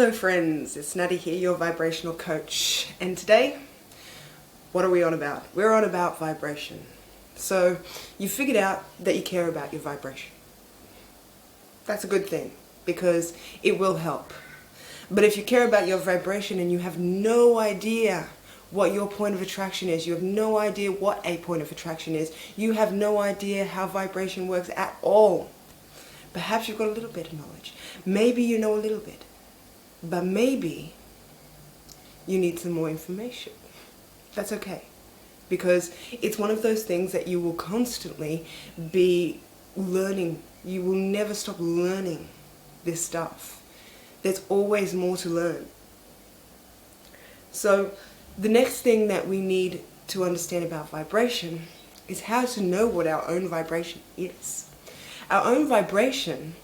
Hello friends, it's Nattie here, your vibrational coach, and today, what are we on about? We're on about vibration. So, you figured out that you care about your vibration. That's a good thing, because it will help. But if you care about your vibration and you have no idea what your point of attraction is, you have no idea what a point of attraction is, you have no idea how vibration works at all, perhaps you've got a little bit of knowledge. Maybe you know a little bit. But maybe you need some more information. That's okay. Because it's one of those things that you will constantly be learning. You will never stop learning this stuff. There's always more to learn. So the next thing that we need to understand about vibration is how to know what our own vibration is. Our own vibration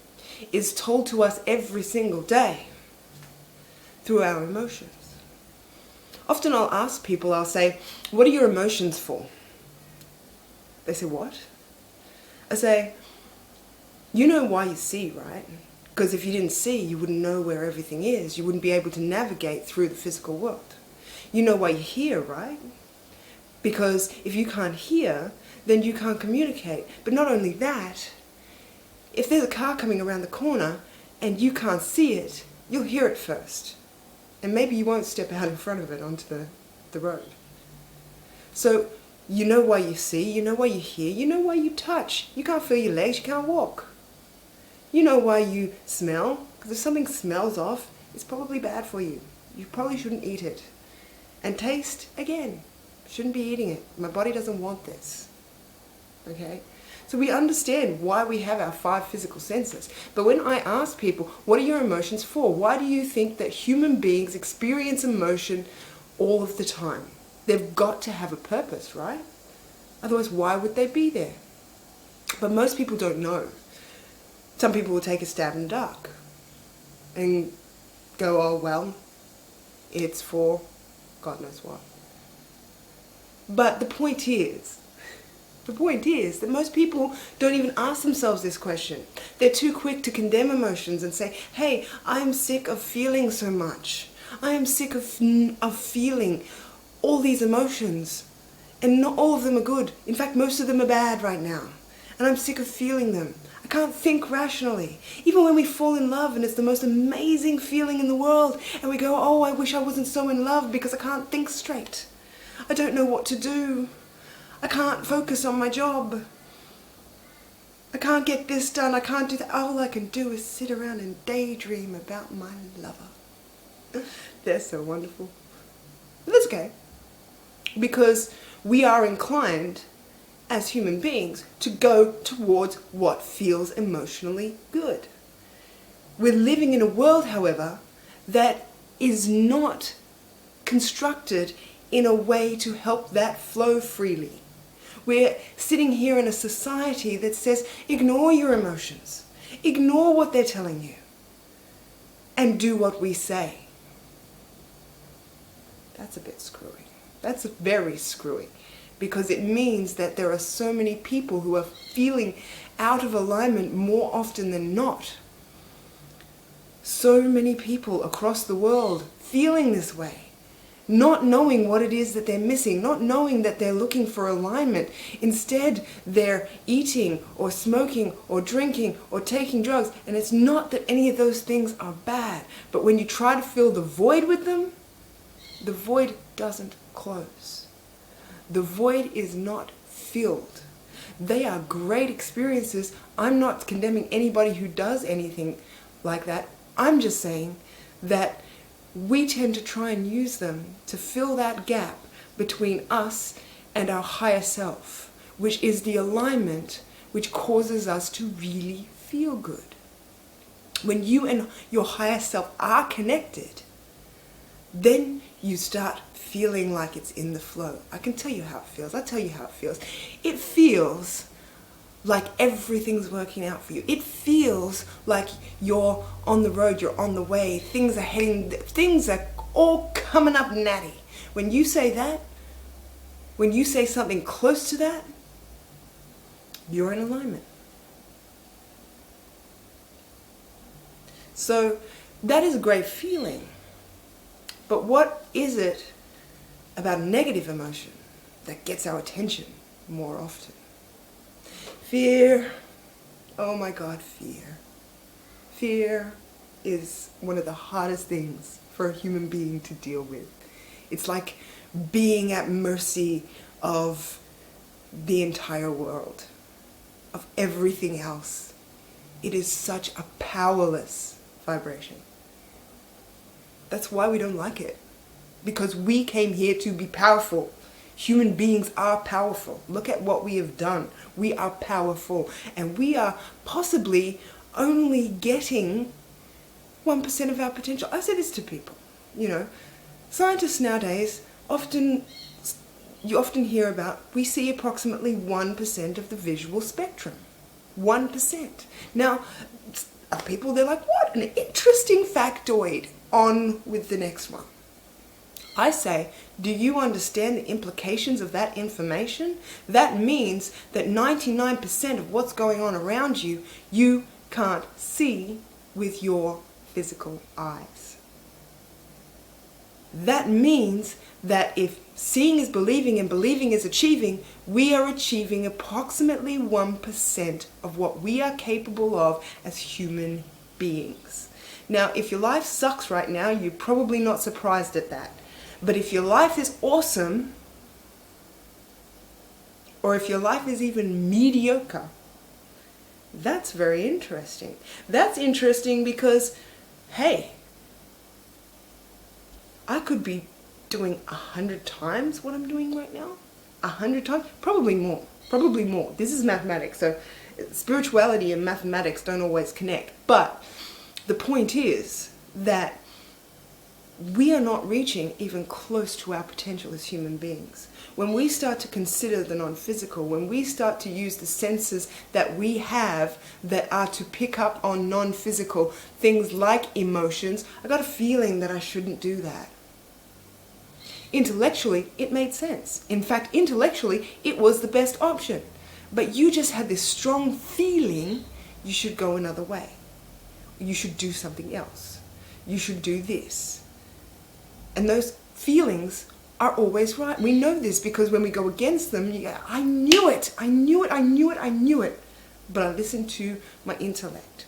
is told to us every single day through our emotions. Often I'll ask people, I'll say, what are your emotions for? They say, what? I say, you know why you see, right? Because if you didn't see, you wouldn't know where everything is. You wouldn't be able to navigate through the physical world. You know why you hear, right? Because if you can't hear, then you can't communicate. But not only that, if there's a car coming around the corner and you can't see it, you'll hear it first. And maybe you won't step out in front of it onto the road. So you know why you see, you know why you hear, you know why you touch. You can't feel your legs, you can't walk. You know why you smell, because if something smells off, it's probably bad for you. You probably shouldn't eat it. And taste, again, shouldn't be eating it. My body doesn't want this. Okay? So we understand why we have our 5 physical senses. But when I ask people, what are your emotions for? Why do you think that human beings experience emotion all of the time? They've got to have a purpose, right? Otherwise, why would they be there? But most people don't know. Some people will take a stab in the dark and go, oh, well, it's for God knows what. But the point is that most people don't even ask themselves this question. They're too quick to condemn emotions and say, hey, I'm sick of feeling so much. I am sick of feeling all these emotions. And not all of them are good. In fact, most of them are bad right now. And I'm sick of feeling them. I can't think rationally. Even when we fall in love and it's the most amazing feeling in the world. And we go, oh, I wish I wasn't so in love because I can't think straight. I don't know what to do. I can't focus on my job. I can't get this done. I can't do that. All I can do is sit around and daydream about my lover. They're so wonderful. But that's okay. Because we are inclined as human beings to go towards what feels emotionally good. We're living in a world, however, that is not constructed in a way to help that flow freely. We're sitting here in a society that says, ignore your emotions, ignore what they're telling you, and do what we say. That's a bit screwy. That's very screwy, because it means that there are so many people who are feeling out of alignment more often than not. So many people across the world feeling this way. Not knowing what it is that they're missing, not knowing that they're looking for alignment. Instead, they're eating or smoking or drinking or taking drugs. And it's not that any of those things are bad. But when you try to fill the void with them, the void doesn't close. The void is not filled. They are great experiences. I'm not condemning anybody who does anything like that. I'm just saying that we tend to try and use them to fill that gap between us and our higher self, which is the alignment which causes us to really feel good. When you and your higher self are connected, then you start feeling like it's in the flow. I can tell you how it feels. I'll tell you how it feels. It feels like everything's working out for you. It feels like you're on the road, you're on the way, things are all coming up natty. When you say that, when you say something close to that, you're in alignment. So That is a great feeling. But what is it about a negative emotion that gets our attention more often? Fear. Oh my God, fear. Fear is one of the hardest things for a human being to deal with. It's like being at mercy of the entire world, of everything else. It is such a powerless vibration. That's why we don't like it. Because we came here to be powerful. Human beings are powerful. Look at what we have done. We are powerful. And we are possibly only getting 1% of our potential. I say this to people, scientists nowadays you often hear about, we see approximately 1% of the visual spectrum. 1%. Now, people, they're like, what an interesting factoid. On with the next one. I say, do you understand the implications of that information? That means that 99% of what's going on around you, you can't see with your physical eyes. That means that if seeing is believing and believing is achieving, we are achieving approximately 1% of what we are capable of as human beings. Now, if your life sucks right now, you're probably not surprised at that. But if your life is awesome, or if your life is even mediocre, that's very interesting. That's interesting because, hey, I could be doing 100 times what I'm doing right now. 100 times? Probably more. Probably more. This is mathematics, so spirituality and mathematics don't always connect. But the point is that we are not reaching even close to our potential as human beings. When we start to consider the non-physical, when we start to use the senses that we have that are to pick up on non-physical things like emotions, I got a feeling that I shouldn't do that. Intellectually, it made sense. In fact, intellectually, it was the best option. But you just had this strong feeling you should go another way. You should do something else. You should do this. And those feelings are always right. We know this because when we go against them, you go, I knew it, I knew it, I knew it, I knew it. But I listened to my intellect.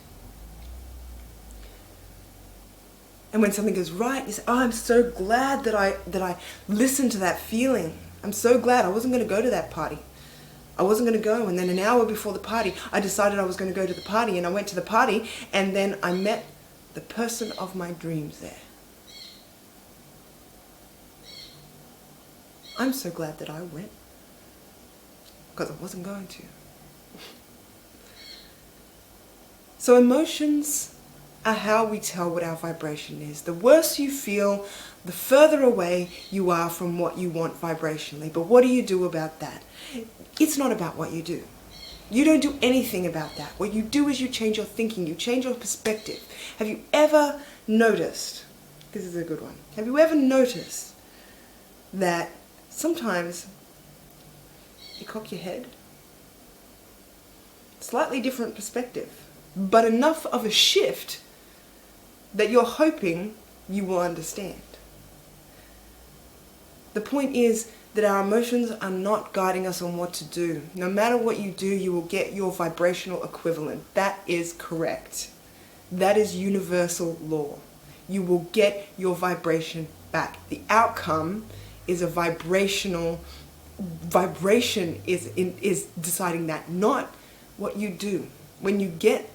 And when something goes right, you say, oh, I'm so glad that I listened to that feeling. I'm so glad I wasn't going to go to that party. I wasn't going to go, and then an hour before the party, I decided I was going to go to the party, and I went to the party, and then I met the person of my dreams there. I'm so glad that I went, because I wasn't going to. So emotions are how we tell what our vibration is. The worse you feel, the further away you are from what you want vibrationally. But what do you do about that? It's not about what you do. You don't do anything about that. What you do is you change your thinking, you change your perspective. Have you ever noticed, this is a good one, have you ever noticed that sometimes you cock your head? Slightly different perspective, but enough of a shift that you're hoping you will understand. The point is that our emotions are not guiding us on what to do. No matter what you do, you will get your vibrational equivalent. That is correct. That is universal law. You will get your vibration back. The outcome is a vibrational. Vibration is deciding that, not what you do. When you get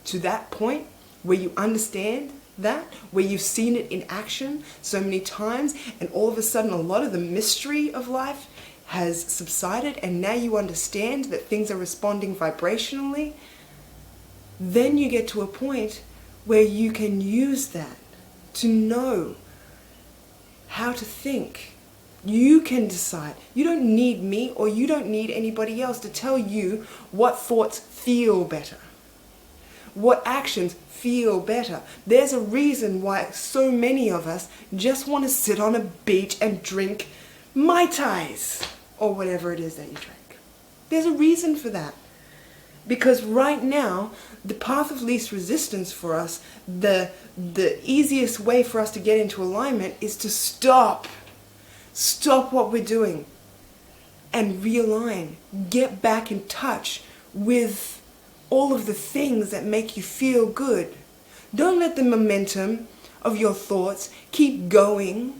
to that point where you understand that, where you've seen it in action so many times, and all of a sudden a lot of the mystery of life has subsided, and now you understand that things are responding vibrationally, then you get to a point where you can use that to know how to think. You can decide. You don't need me, or you don't need anybody else to tell you what thoughts feel better, what actions feel better. There's a reason why so many of us just want to sit on a beach and drink Mai Tais or whatever it is that you drink. There's a reason for that. Because right now, the path of least resistance for us, the easiest way for us to get into alignment is to stop what we're doing and realign, get back in touch with all of the things that make you feel good. Don't let the momentum of your thoughts keep going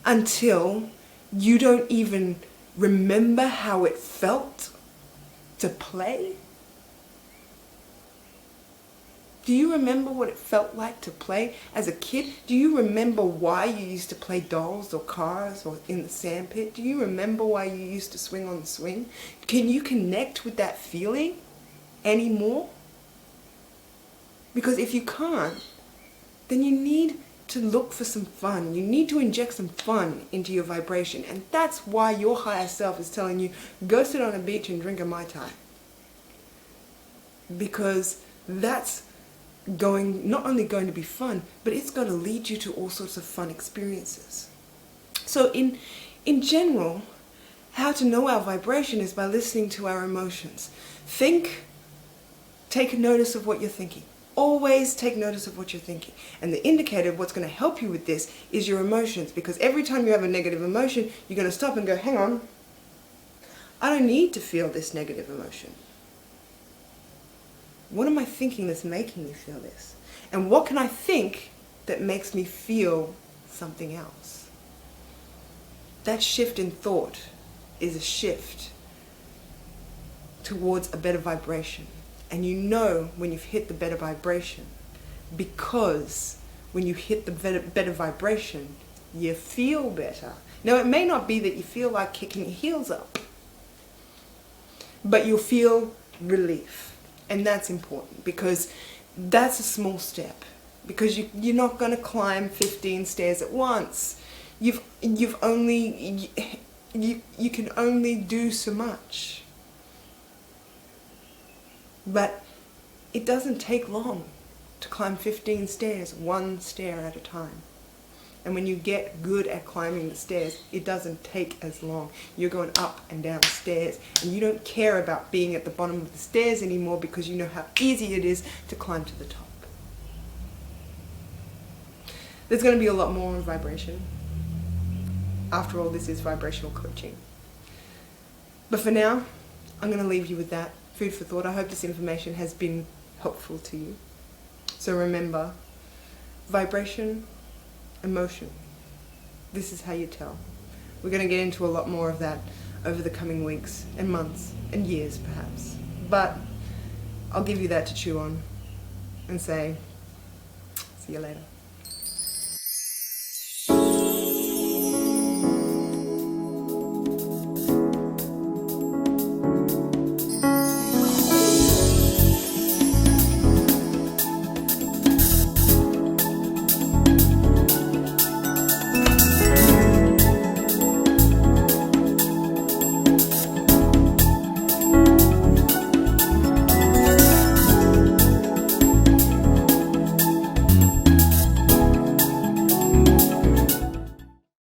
until you don't even remember how it felt to play. Do you remember what it felt like to play as a kid? Do you remember why you used to play dolls or cars or in the sandpit? Do you remember why you used to swing on the swing? Can you connect with that feeling anymore? Because if you can't, then you need to look for some fun. You need to inject some fun into your vibration. And that's why your higher self is telling you, go sit on a beach and drink a Mai Tai. Because that's not only going to be fun, but it's going to lead you to all sorts of fun experiences. So in general, how to know our vibration is by listening to our emotions. Take notice of what you're thinking. Always take notice of what you're thinking. And the indicator of what's going to help you with this is your emotions. Because every time you have a negative emotion, you're going to stop and go, hang on, I don't need to feel this negative emotion. What am I thinking that's making me feel this? And what can I think that makes me feel something else? That shift in thought is a shift towards a better vibration. And you know when you've hit the better vibration, because when you hit the better vibration, you feel better. Now, it may not be that you feel like kicking your heels up, but you'll feel relief. And that's important, because that's a small step. Because you're not going to climb 15 stairs at once. You can only do so much. But it doesn't take long to climb 15 stairs, one stair at a time. And when you get good at climbing the stairs, it doesn't take as long. You're going up and down stairs, and you don't care about being at the bottom of the stairs anymore, because you know how easy it is to climb to the top. There's going to be a lot more on vibration. After all, this is vibrational coaching. But for now, I'm going to leave you with that. Food for thought. I hope this information has been helpful to you. So remember, vibration, emotion. This is how you tell. We're going to get into a lot more of that over the coming weeks and months and years perhaps. But I'll give you that to chew on and say, see you later.